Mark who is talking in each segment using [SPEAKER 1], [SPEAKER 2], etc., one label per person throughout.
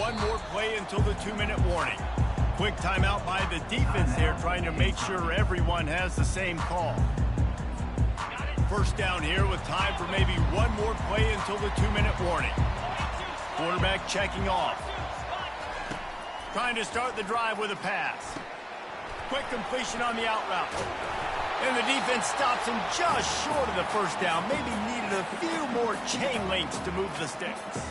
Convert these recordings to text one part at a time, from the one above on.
[SPEAKER 1] one more play until the 2-minute warning. Quick timeout by the defense there, trying to make sure everyone has the same call. First down here with time for maybe one more play until the 2-minute warning. Quarterback checking off. Trying to start the drive with a pass. Quick completion on the out route. And the defense stops him just short of the first down. Maybe needed a few more chain links to move the sticks.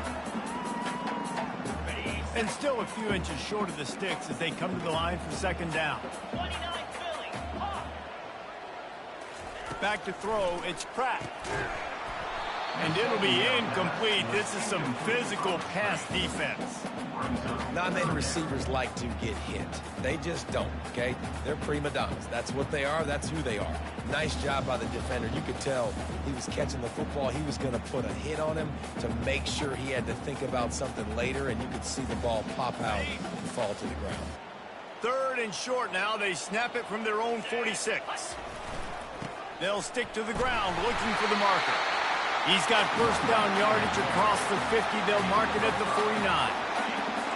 [SPEAKER 1] And still a few inches short of the sticks as they come to the line for second down. Back to throw, it's Pratt. And it'll be incomplete. This is some physical pass defense.
[SPEAKER 2] Not many receivers like to get hit. They just don't, okay? They're prima donnas. That's what they are. That's who they are. Nice job by the defender. You could tell he was catching the football. He was going to put a hit on him to make sure he had to think about something later, and you could see the ball pop out and fall to the ground.
[SPEAKER 1] Third and short now. They snap it from their own 46. They'll stick to the ground looking for the marker. He's got first down yardage across the 50. They'll mark it at the 49.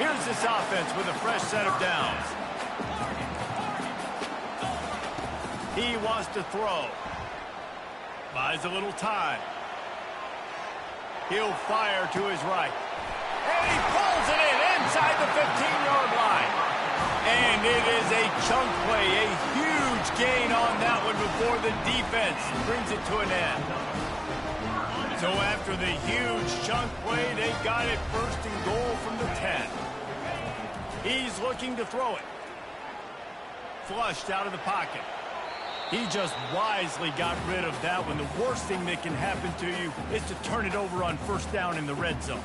[SPEAKER 1] Here's this offense with a fresh set of downs. He wants to throw. Buys a little time. He'll fire to his right. And he pulls it in inside the 15-yard line. And it is a chunk play, a huge gain on that one before the defense brings it to an end. So after the huge chunk play, they got it first and goal from the 10. He's looking to throw it. Flushed out of the pocket. He just wisely got rid of that one. The worst thing that can happen to you is to turn it over on first down in the red zone.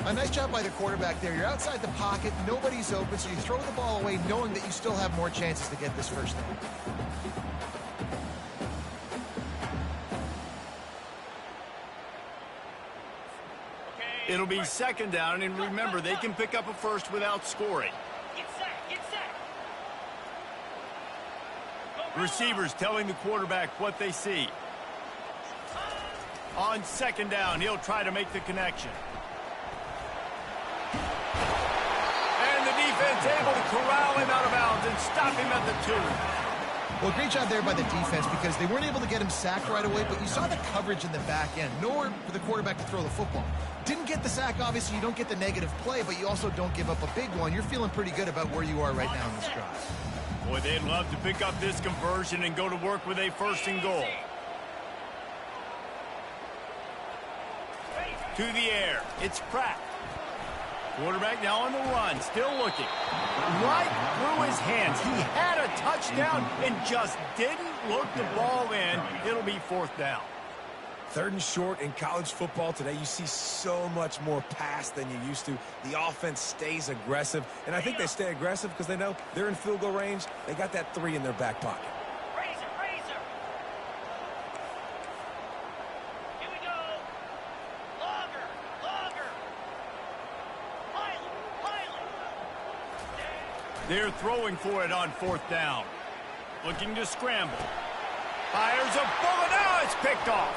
[SPEAKER 3] A nice job by the quarterback there. You're outside the pocket, nobody's open, so you throw the ball away knowing that you still have more chances to get this first down.
[SPEAKER 1] It'll be second down, and remember, they can pick up a first without scoring.
[SPEAKER 4] Get set, get set.
[SPEAKER 1] Receivers telling the quarterback what they see. On second down, he'll try to make the connection. And the defense able to corral him out of bounds and stop him at the 2.
[SPEAKER 3] Well, great job there by the defense because they weren't able to get him sacked right away, but you saw the coverage in the back end. Nowhere for the quarterback to throw the football. Didn't get the sack, obviously. You don't get the negative play, but you also don't give up a big one. You're feeling pretty good about where you are right now in this drive.
[SPEAKER 1] Boy, they'd love to pick up this conversion and go to work with a first and goal. To the air, it's Pratt. Quarterback now on the run, still looking. Right through his hands. He had a touchdown and just didn't look the ball in. It'll be fourth down.
[SPEAKER 2] Third and short in college football today, you see so much more pass than you used to. The offense stays aggressive, and I think they stay aggressive because they know they're in field goal range. They got that 3 in their back pocket.
[SPEAKER 4] Razor, razor. Here we go. Longer, longer. Pilot, pilot.
[SPEAKER 1] They're throwing for it on fourth down. Looking to scramble. Fires a bullet. Now it's picked off.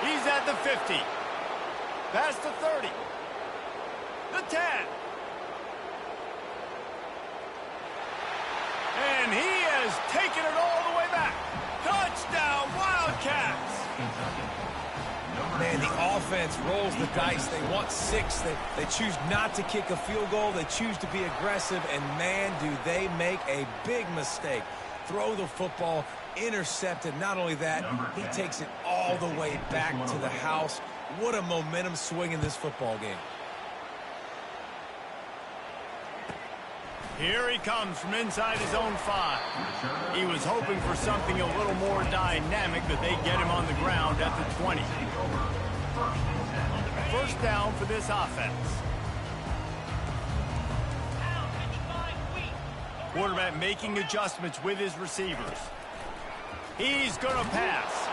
[SPEAKER 1] He's at the 50. Past the 30. The 10. And he has taken it all the way back. Touchdown, Wildcats.
[SPEAKER 2] Man, the offense rolls the dice. They want 6. They choose not to kick a field goal. They choose to be aggressive, and man, do they make a big mistake. Throw the football, intercepted. Not only that, he takes it all the way back to the house. What a momentum swing in this football game.
[SPEAKER 1] Here he comes from inside his own 5. He was hoping for something a little more dynamic, but they get him on the ground at the 20. First down for this offense. Quarterback making adjustments with his receivers. He's going to pass.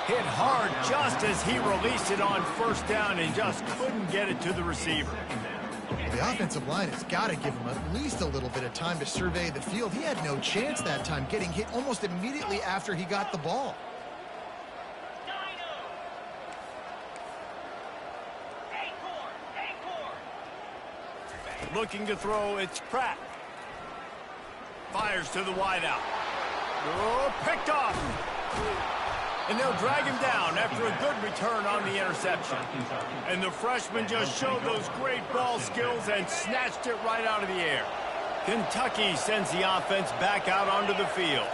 [SPEAKER 1] Hit hard just as he released it on first down and just couldn't get it to the receiver.
[SPEAKER 3] The offensive line has got to give him at least a little bit of time to survey the field. He had no chance that time, getting hit almost immediately after he got the ball.
[SPEAKER 1] Looking to throw, it's Pratt. Fires to the wideout. Oh, picked off. And they'll drag him down after a good return on the interception. And the freshman just showed those great ball skills and snatched it right out of the air. Kentucky sends the offense back out onto the field.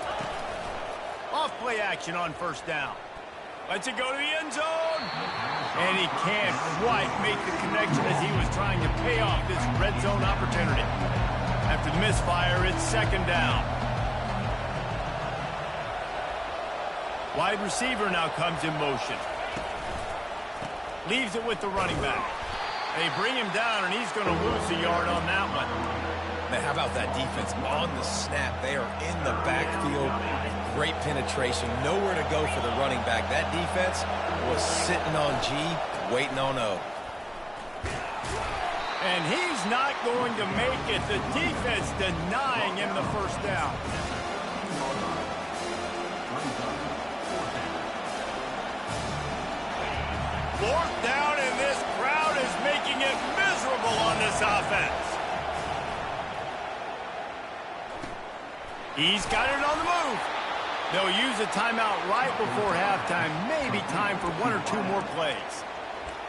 [SPEAKER 1] Off play action on first down. Lets it go to the end zone. And he can't quite make the connection as he was trying to pay off this red zone opportunity. After the misfire, it's second down. Wide receiver now comes in motion. Leaves it with the running back. They bring him down, and he's going to lose a yard on that one.
[SPEAKER 2] Now, how about that defense on the snap? They are in the backfield. Great penetration. Nowhere to go for the running back. That defense was sitting on G, waiting on O.
[SPEAKER 1] And he's not going to make it. The defense denying him the first down. Fourth down, and this crowd is making it miserable on this offense. He's got it on the move. They'll use a timeout right before halftime. Maybe time for one or two more plays.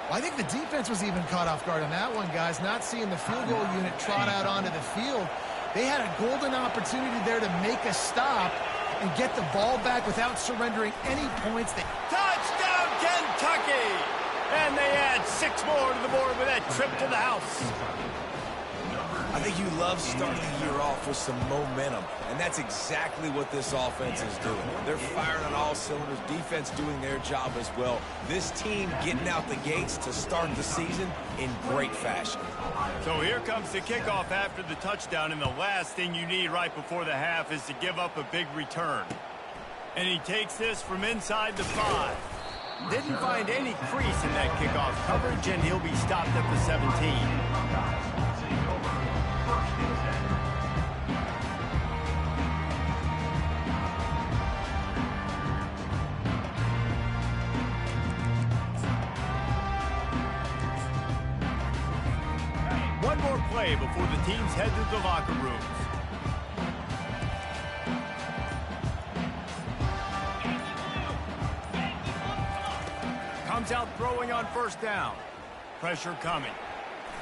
[SPEAKER 3] Well, I think the defense was even caught off guard on that one, guys. Not seeing the field goal unit trot out onto the field. They had a golden opportunity there to make a stop and get the ball back without surrendering any points.
[SPEAKER 1] Touchdown, Kentucky! And they add 6 more to the board with that trip to the house.
[SPEAKER 2] I think you love starting the year off with some momentum, and that's exactly what this offense is doing. They're firing on all cylinders, defense doing their job as well. This team getting out the gates to start the season in great fashion.
[SPEAKER 1] So here comes the kickoff after the touchdown, and the last thing you need right before the half is to give up a big return. And he takes this from inside the 5. Didn't find any crease in that kickoff coverage, and he'll be stopped at the 17. One more play before the teams head to the locker rooms. Comes out throwing on first down. Pressure coming.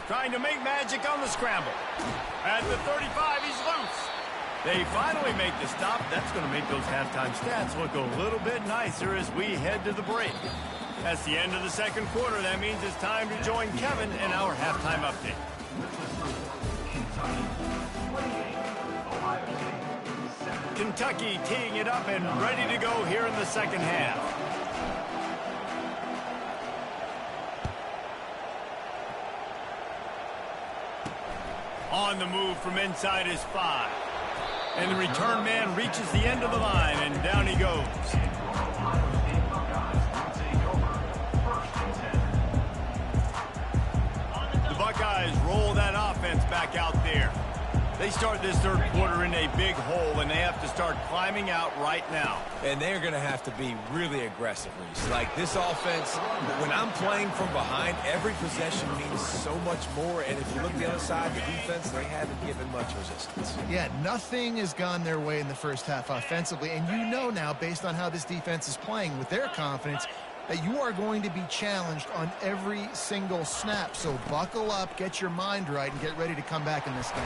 [SPEAKER 1] Trying to make magic on the scramble. At the 35, he's loose. They finally make the stop. That's going to make those halftime stats look a little bit nicer as we head to the break. That's the end of the second quarter. That means it's time to join Kevin in our halftime update. Kentucky teeing it up and ready to go here in the second half. On the move from inside his 5. And the return man reaches the end of the line, and down he goes. The Buckeyes roll that offense back out there. They start this third quarter in a big hole, and they have to start climbing out right now.
[SPEAKER 2] And they're going to have to be really aggressive, Reese. Like this offense, when I'm playing from behind, every possession means so much more. And if you look the other side, the defense, they haven't given much resistance.
[SPEAKER 3] Yeah, nothing has gone their way in the first half offensively. And you know now, based on how this defense is playing with their confidence, that you are going to be challenged on every single snap. So buckle up, get your mind right, and get ready to come back in this game.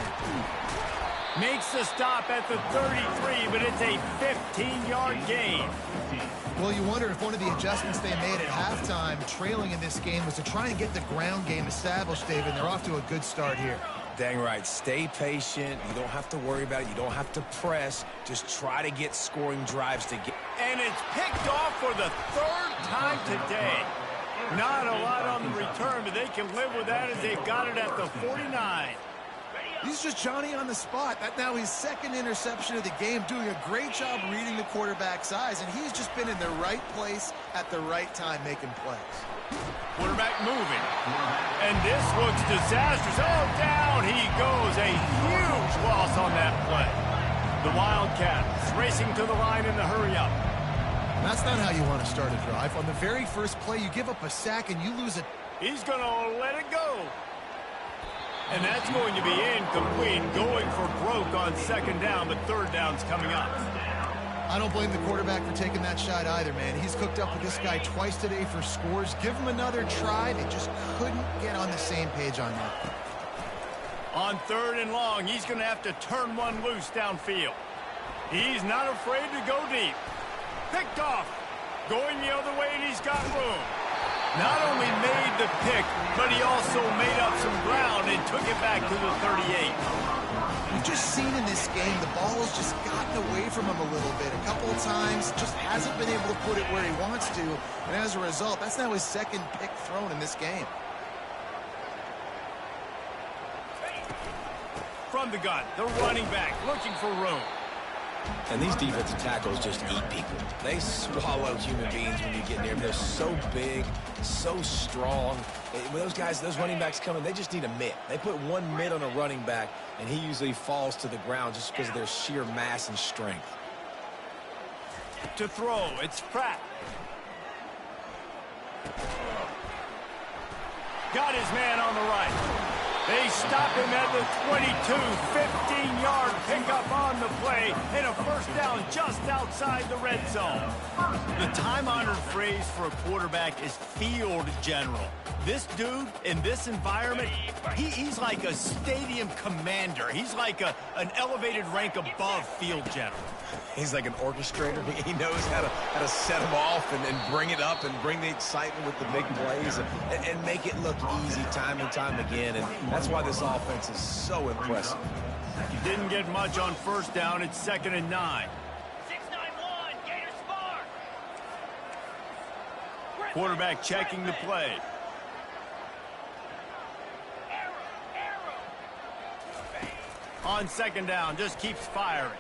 [SPEAKER 1] Makes the stop at the 33, but it's a 15-yard gain.
[SPEAKER 3] Well, you wonder if one of the adjustments they made at halftime, trailing in this game, was to try and get the ground game established, David, and they're off to a good start here.
[SPEAKER 2] Dang right. Stay patient. You don't have to worry about it. You don't have to press. Just try to get scoring drives to get.
[SPEAKER 1] And it's picked off for the third time today. Not a lot on the return, but they can live with that as they've got it at the 49.
[SPEAKER 3] He's just Johnny on the spot. That now his second interception of the game, doing a great job reading the quarterback's eyes, and he's just been in the right place at the right time making plays.
[SPEAKER 1] Quarterback moving. And this looks disastrous. Oh, down he goes. A huge loss on that play. The Wildcats racing to the line in the hurry-up.
[SPEAKER 3] That's not how you want to start a drive. On the very first play, you give up a sack and you lose it.
[SPEAKER 1] He's going to let it go. And that's going to be incomplete, going for broke on second down, but third down's coming up.
[SPEAKER 3] I don't blame the quarterback for taking that shot either, man. He's cooked up with this guy twice today for scores. Give him another try. They just couldn't get on the same page on that.
[SPEAKER 1] On third and long, he's going to have to turn one loose downfield. He's not afraid to go deep. Picked off. Going the other way, and he's got room. Not only made the pick, but he also made up some ground and took it back to the 38.
[SPEAKER 3] We've just seen in this game the ball has just gotten away from him a little bit. A couple of times, just hasn't been able to put it where he wants to. And as a result, that's now his second pick thrown in this game.
[SPEAKER 1] From the gun, the running back looking for room.
[SPEAKER 2] And these defensive tackles just eat people. They swallow human beings when you get near them. They're so big, so strong. When those guys, those running backs come in, they just need a mitt. They put one mitt on a running back, and he usually falls to the ground just because of their sheer mass and strength.
[SPEAKER 1] To throw, it's Pratt. Got his man on the right. They stop him at the 22, 15-yard pickup on the play, and a first down just outside the red zone. The time-honored phrase for a quarterback is field general. This dude, in this environment, he's like a stadium commander. He's like an elevated rank above field general.
[SPEAKER 2] He's like an orchestrator. He knows how to set them off and bring it up and bring the excitement with the big plays and make it look easy time and time again. And that's why this offense is so impressive.
[SPEAKER 1] He didn't get much on first down. It's 2nd and 9.
[SPEAKER 4] 6-9-1, Gators far.
[SPEAKER 1] Quarterback checking the play. On second down, just keeps firing.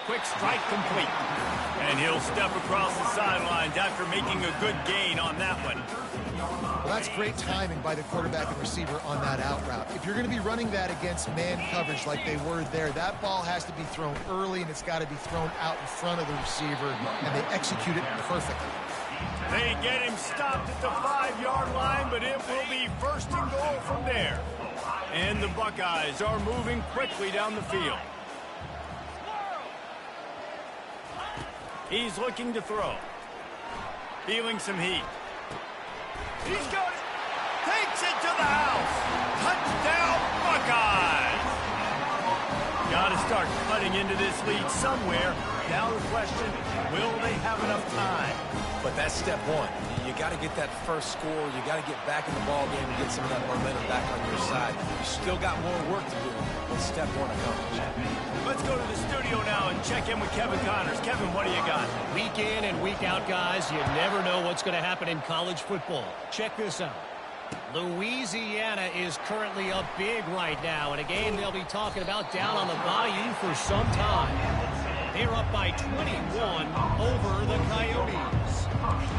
[SPEAKER 1] Quick strike complete. And he'll step across the sidelines after making a good gain on that one.
[SPEAKER 3] Well, that's great timing by the quarterback and receiver on that out route. If you're going to be running that against man coverage like they were there, that ball has to be thrown early, and it's got to be thrown out in front of the receiver, and they execute it perfectly.
[SPEAKER 1] They get him stopped at the 5-yard line, but it will be 1st and goal from there. And the Buckeyes are moving quickly down the field. He's looking to throw. Feeling some heat. He's got it. Takes it to the house. Touchdown, Buckeyes. Got to start cutting into this lead somewhere. Now the question, will they have enough time?
[SPEAKER 2] But that's step one. You got to get that first score. You got to get back in the ball game and get some of that momentum back on your side. You still got more work to do, but step one accomplished.
[SPEAKER 1] Let's go to the studio now and check in with Kevin Connors. Kevin, what do you got?
[SPEAKER 5] Week in and week out, guys, you never know what's going to happen in college football. Check this out. Louisiana is currently up big right now in a game they'll be talking about down on the Bayou for some time. They're up by 21 over the Coyotes.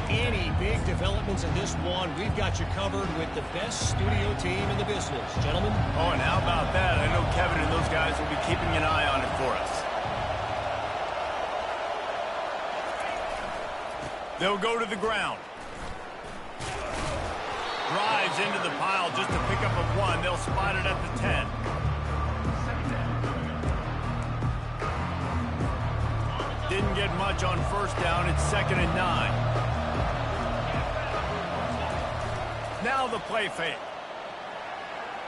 [SPEAKER 5] Any big developments in this one, we've got you covered with the best studio team in the business. Gentlemen?
[SPEAKER 1] Oh, and how about that? I know Kevin and those guys will be keeping an eye on it for us. They'll go to the ground. Drives into the pile just to pick up a 1. They'll spot it at the 10. Didn't get much on first down. It's 2nd and 9. Now the play fake.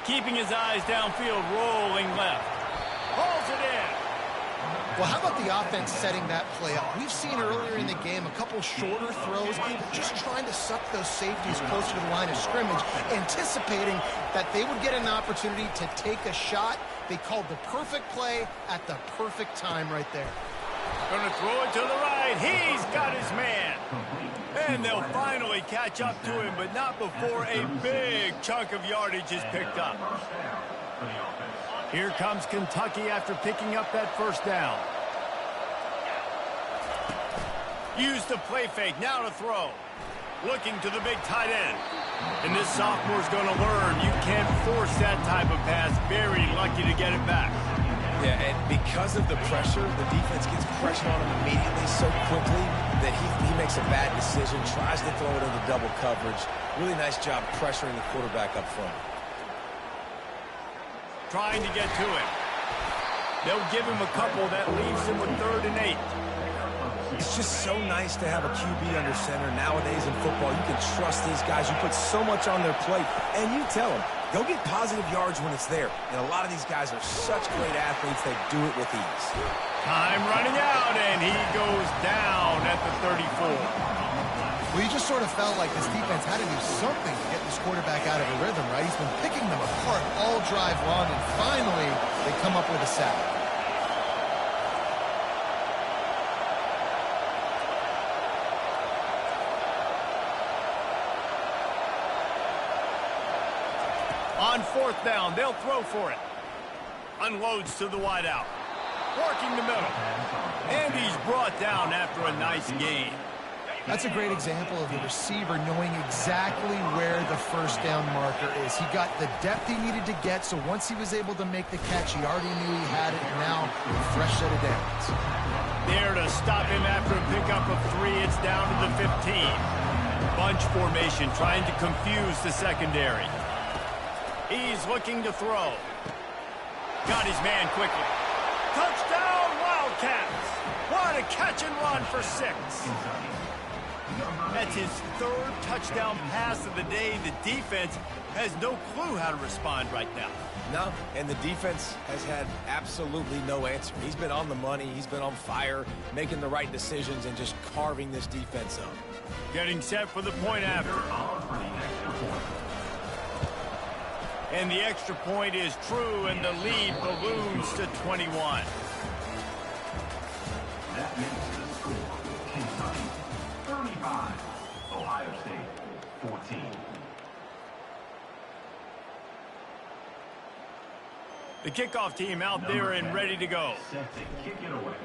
[SPEAKER 1] Keeping his eyes downfield, rolling left. Hauls it in.
[SPEAKER 3] Well, how about the offense setting that play up? We've seen earlier in the game a couple shorter throws, just trying to suck those safeties closer to the line of scrimmage, anticipating that they would get an opportunity to take a shot. They called the perfect play at the perfect time right there.
[SPEAKER 1] Going to throw it to the right. He's got his man. And they'll finally catch up to him, but not before a big chunk of yardage is picked up. Here comes Kentucky after picking up that first down. Use the play fake. Now to throw. Looking to the big tight end. And this sophomore's going to learn you can't force that type of pass. Very lucky to get it back.
[SPEAKER 2] Yeah, and because of the pressure, the defense gets pressure on him immediately so quickly that he makes a bad decision, tries to throw it into double coverage. Really nice job pressuring the quarterback up front.
[SPEAKER 1] trying to get to him. They'll give him a couple that leaves him with 3rd and 8.
[SPEAKER 2] It's just so nice to have a QB under center. Nowadays in football, you can trust these guys. You put so much on their plate, and you tell them, go get positive yards when it's there. And a lot of these guys are such great athletes, they do it with ease.
[SPEAKER 1] Time running out, and he goes down at the 34.
[SPEAKER 3] Well, you just sort of felt like this defense had to do something to get this quarterback out of a rhythm, right? He's been picking them apart all drive long, and finally they come up with a sack.
[SPEAKER 1] On 4th down, they'll throw for it. Unloads to the wideout. Working the middle. And he's brought down after a nice gain.
[SPEAKER 3] That's a great example of the receiver knowing exactly where the first down marker is. He got the depth he needed to get, so once he was able to make the catch, he already knew he had it, and now a fresh set of downs.
[SPEAKER 1] There to stop him after a pickup of 3. It's down to the 15. Bunch formation trying to confuse the secondary. He's looking to throw. Got his man quickly. Touchdown, Wildcats! What a catch and run for 6. That's his 3rd touchdown pass of the day. The defense has no clue how to respond right now.
[SPEAKER 2] No, and the defense has had absolutely no answer. He's been on the money. He's been on fire, making the right decisions, and just carving this defense up.
[SPEAKER 1] Getting set for the point after. And the extra point is true, and the lead balloons to 21.
[SPEAKER 6] That makes the score Kentucky 35, Ohio State 14.
[SPEAKER 1] The kickoff team out there and ready to go.
[SPEAKER 6] Set to kick it away.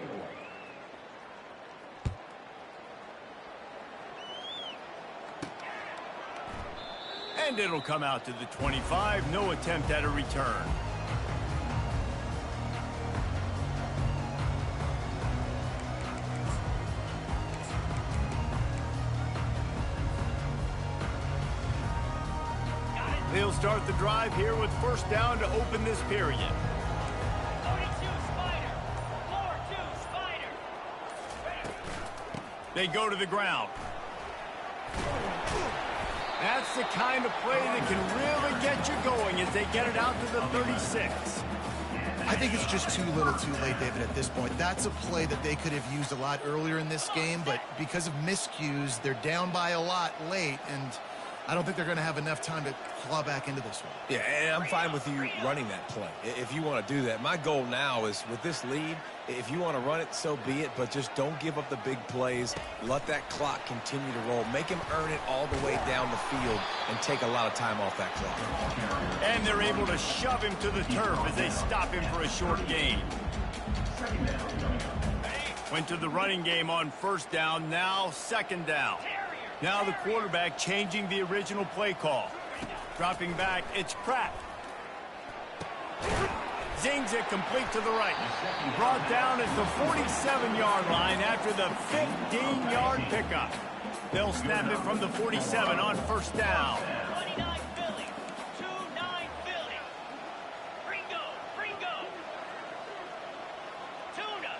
[SPEAKER 1] And it'll come out to the 25. No attempt at a return. They'll start the drive here with 1st down to open this period.
[SPEAKER 4] 42 Spider. 4-2 Spider.
[SPEAKER 1] They go to the ground. That's the kind of play that can really get you going as they get it out to the 36.
[SPEAKER 3] I think it's just too little too late, David, at this point. That's a play that they could have used a lot earlier in this game, but because of miscues, they're down by a lot late, and I don't think they're going to have enough time to claw back into this one.
[SPEAKER 2] Yeah, and I'm fine with you running that play if you want to do that. My goal now is with this lead, if you want to run it, so be it, but just don't give up the big plays. Let that clock continue to roll. Make him earn it all the way down the field and take a lot of time off that clock.
[SPEAKER 1] And they're able to shove him to the turf as they stop him for a short gain. Went to the running game on 1st down, now 2nd down. Now the quarterback changing the original play call. Dropping back, it's Pratt. Zings it complete to the right. Brought down at the 47-yard line after the 15-yard pickup. They'll snap it from the 47 on 1st down.
[SPEAKER 4] 29 Philly. 2-9 Philly. Ringo. Tuna.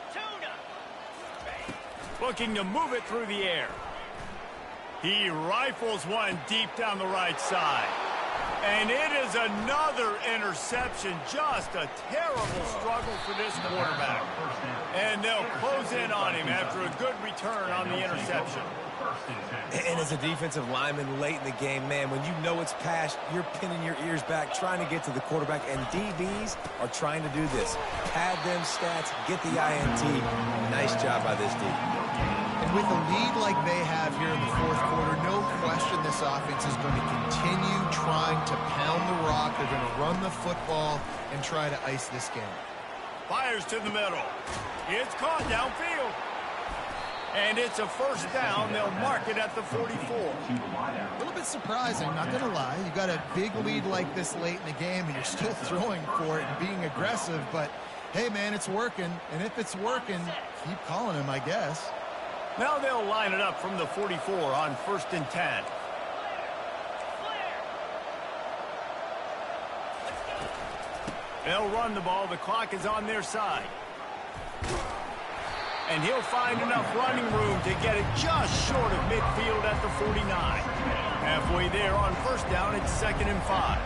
[SPEAKER 1] Looking to move it through the air. He rifles one deep down the right side. And it is another interception. Just a terrible struggle for this quarterback. And they'll close in on him after a good return on the interception.
[SPEAKER 2] And as a defensive lineman late in the game, man, when you know it's past, you're pinning your ears back, trying to get to the quarterback, and DBs are trying to do this. Pad them stats, get the INT. Nice job by this D.
[SPEAKER 3] And with a lead like they have here in the 4th quarter, no question this offense is going to continue trying to pound the rock. They're going to run the football and try to ice this game.
[SPEAKER 1] Fires to the middle. It's caught downfield. And it's a 1st down. They'll mark it at the 44.
[SPEAKER 3] A little bit surprising, not going to lie. You got a big lead like this late in the game, and you're still throwing for it and being aggressive. But, hey, man, it's working. And if it's working, keep calling him, I guess.
[SPEAKER 1] Now they'll line it up from the 44 on 1st and 10. They'll run the ball. The clock is on their side. And he'll find enough running room to get it just short of midfield at the 49. Halfway there on first down, it's 2nd and 5.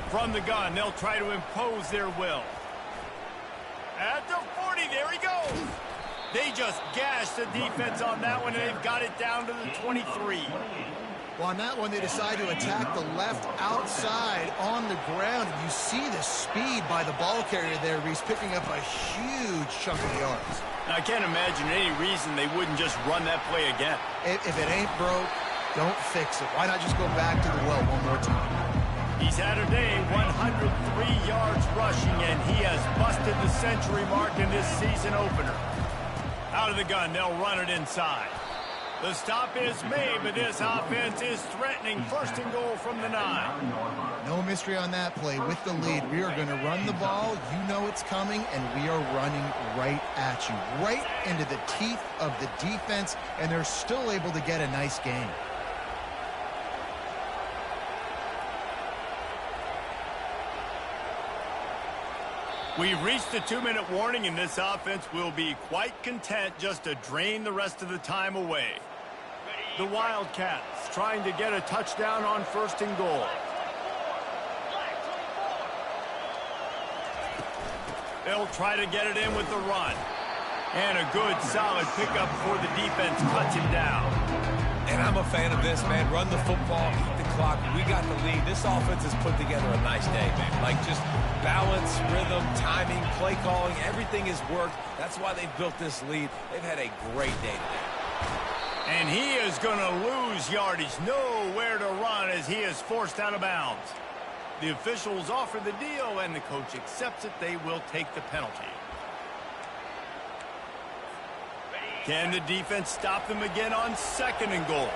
[SPEAKER 1] From the gun, they'll try to impose their will. At the 40, there he goes. They just gashed the defense on that one, and they've got it down to the 23.
[SPEAKER 3] Well, on that one, they decide to attack the left outside on the ground. And you see the speed by the ball carrier there, Reese, picking up a huge chunk of yards.
[SPEAKER 1] I can't imagine any reason they wouldn't just run that play again.
[SPEAKER 3] If it ain't broke, don't fix it. Why not just go back to the well one more time?
[SPEAKER 1] He's had a day, 103 yards rushing, and he has busted the century mark in this season opener. Out of the gun, they'll run it inside. The stop is made, but this offense is threatening 1st and goal from the 9.
[SPEAKER 3] No mystery on that play. With the lead, we are going to run the ball. You know it's coming, and we are running right at you, right into the teeth of the defense, and they're still able to get a nice gain.
[SPEAKER 1] We've reached the 2-minute warning, and this offense will be quite content just to drain the rest of the time away. The Wildcats trying to get a touchdown on 1st and goal. They'll try to get it in with the run. And a good, solid pickup before the defense cuts him down.
[SPEAKER 2] And I'm a fan of this, man. Run the football, keep the clock. We got the lead. This offense has put together a nice day, man. Like, just balance, rhythm, timing, play calling, everything has worked. That's why they've built this lead. They've had a great day today.
[SPEAKER 1] And he is going to lose yardage. Nowhere to run as he is forced out of bounds. The officials offer the deal, and the coach accepts it. They will take the penalty. Can the defense stop them again on 2nd and goal?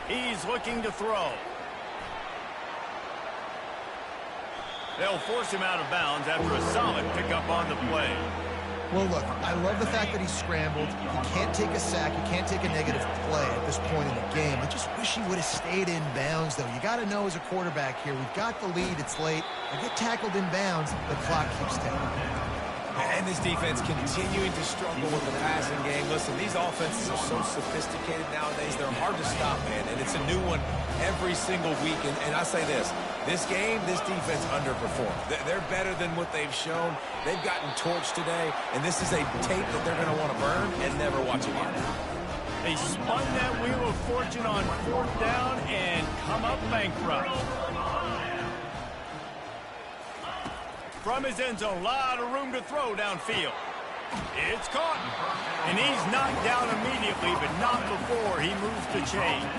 [SPEAKER 1] He's looking to throw. They'll force him out of bounds after a solid pickup on the play.
[SPEAKER 3] Well, look, I love the fact that he scrambled. He can't take a sack. He can't take a negative play at this point in the game. I just wish he would have stayed in bounds, though. You got to know as a quarterback here, we've got the lead. It's late. I get tackled in bounds. The clock keeps ticking.
[SPEAKER 2] And this defense continuing to struggle with the passing game. Listen, these offenses are so sophisticated nowadays. They're hard to stop, man. And it's a new one every single week. And I say this game, this defense underperformed. They're better than what they've shown. They've gotten torched today. And this is a tape that they're going to want to burn and never watch again.
[SPEAKER 1] They spun that wheel of fortune on 4th down and come up bankrupt. From his end zone, a lot of room to throw downfield. It's caught. And he's knocked down immediately, but not before he moves the chains.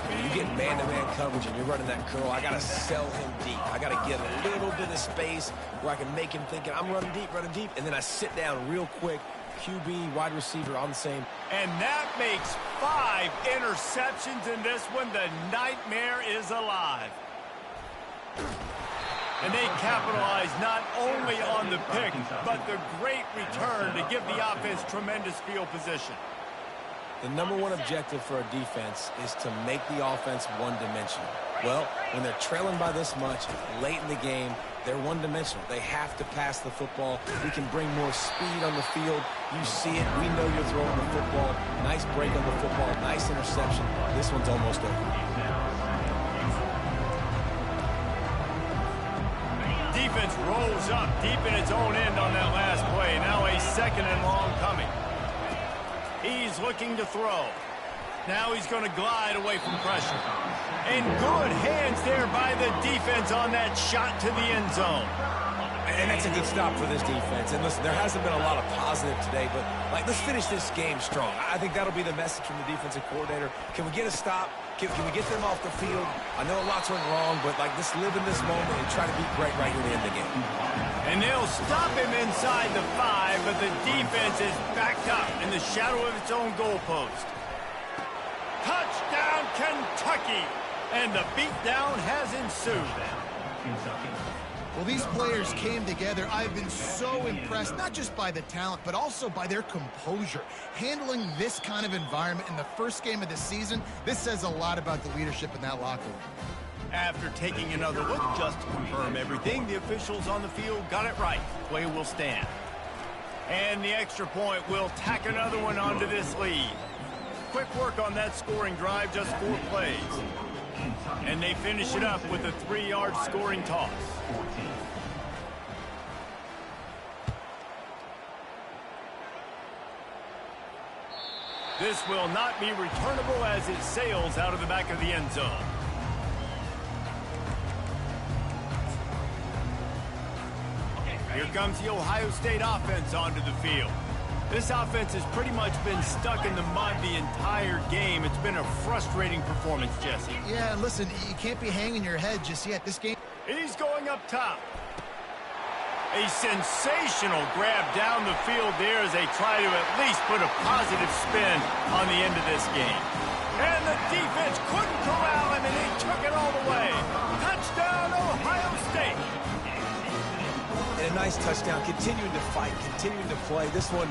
[SPEAKER 2] You get man-to-man coverage and you're running that curl, I got to sell him deep. I got to get a little bit of space where I can make him think I'm running deep, and then I sit down real quick. QB, wide receiver on the same.
[SPEAKER 1] And that makes 5 interceptions in this one. The nightmare is alive. And they capitalize not only on the pick, but the great return to give the offense tremendous field position.
[SPEAKER 2] The number one objective for a defense is to make the offense one-dimensional. Well, when they're trailing by this much late in the game, they're one-dimensional. They have to pass the football. We can bring more speed on the field. You see it. We know you're throwing the football. Nice break on the football. Nice interception. This one's almost over.
[SPEAKER 1] Defense rolls up deep in its own end on that last play. Now a 2nd and long coming. He's looking to throw. Now he's going to glide away from pressure. And good hands there by the defense on that shot to the end zone.
[SPEAKER 2] And that's a good stop for this defense. And listen, there hasn't been a lot of positive today, but let's finish this game strong. I think that'll be the message from the defensive coordinator. Can we get a stop? Can we get them off the field? I know lots went wrong, but let's live in this moment and try to beat Greg right here to end the game.
[SPEAKER 1] And they'll stop him inside the 5, but the defense is backed up in the shadow of its own goalpost. Touchdown, Kentucky! And the beatdown has ensued.
[SPEAKER 3] Well, these players came together. I've been so impressed, not just by the talent, but also by their composure. Handling this kind of environment in the first game of the season, this says a lot about the leadership in that locker room.
[SPEAKER 1] After taking another look just to confirm everything, the officials on the field got it right. Play will stand. And the extra point will tack another one onto this lead. Quick work on that scoring drive, just 4 plays. And they finish it up with a 3-yard scoring toss. This will not be returnable as it sails out of the back of the end zone. Here comes the Ohio State offense onto the field. This offense has pretty much been stuck in the mud the entire game. It's been a frustrating performance, Jesse.
[SPEAKER 3] Yeah, listen, you can't be hanging your head just yet. This game...
[SPEAKER 1] He's going up top. A sensational grab down the field there as they try to at least put a positive spin on the end of this game. And the defense couldn't corral him, and he took it all the way. Touchdown, Ohio State.
[SPEAKER 2] And a nice touchdown, continuing to fight, continuing to play. This one,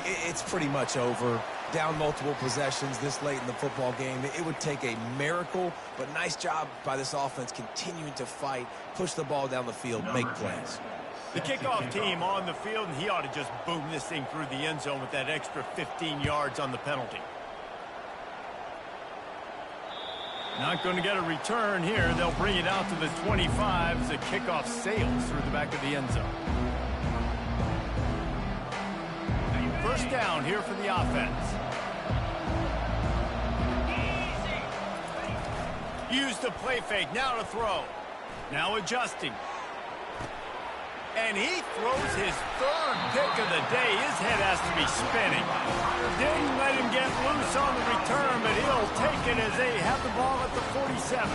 [SPEAKER 2] it's pretty much over. Down multiple possessions this late in the football game. It would take a miracle, but nice job by this offense continuing to fight, push the ball down the field, make plays.
[SPEAKER 1] The kickoff team on the field, and he ought to just boom this thing through the end zone with that extra 15 yards on the penalty. Not going to get a return here. They'll bring it out to the 25 as the kickoff sails through the back of the end zone. First down here for the offense. Use the play fake. Now to throw. Now adjusting. And he throws his 3rd pick of the day. His head has to be spinning. Didn't let him get loose on the return, but he'll take it as they have the ball at the 47.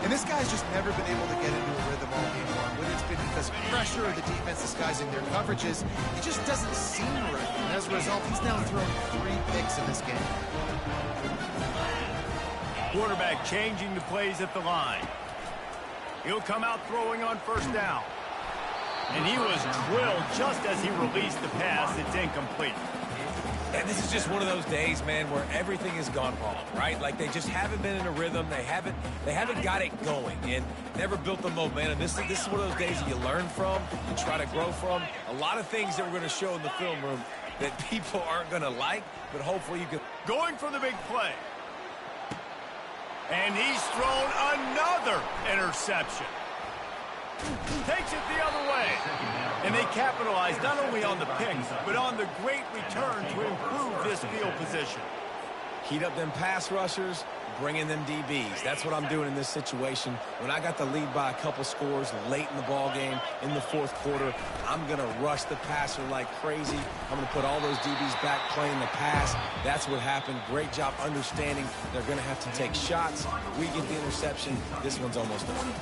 [SPEAKER 3] And this guy's just never been able to get into a rhythm all game long. Whether it's been because of pressure or the defense disguising their coverages, it just doesn't seem right. And as a result, he's now thrown 3 picks in this game.
[SPEAKER 1] Quarterback changing the plays at the line. He'll come out throwing on first down. And he was drilled just as he released the pass. It's incomplete.
[SPEAKER 2] And this is just one of those days, man, where everything has gone wrong, right? Like they just haven't been in a rhythm. They haven't got it going and never built the momentum. This is one of those days that you learn from, you try to grow from. A lot of things that we're going to show in the film room that people aren't going to like, but hopefully you can.
[SPEAKER 1] Going for the big play. And he's thrown another interception. Takes it the other way. And they capitalize not only on the picks, but on the great return to improve this field position.
[SPEAKER 2] Heat up them pass rushers, bring in them DBs. That's what I'm doing in this situation. When I got the lead by a couple scores late in the ball game, in the 4th quarter, I'm going to rush the passer like crazy. I'm going to put all those DBs back playing the pass. That's what happened. Great job understanding they're going to have to take shots. We get the interception. This one's almost done.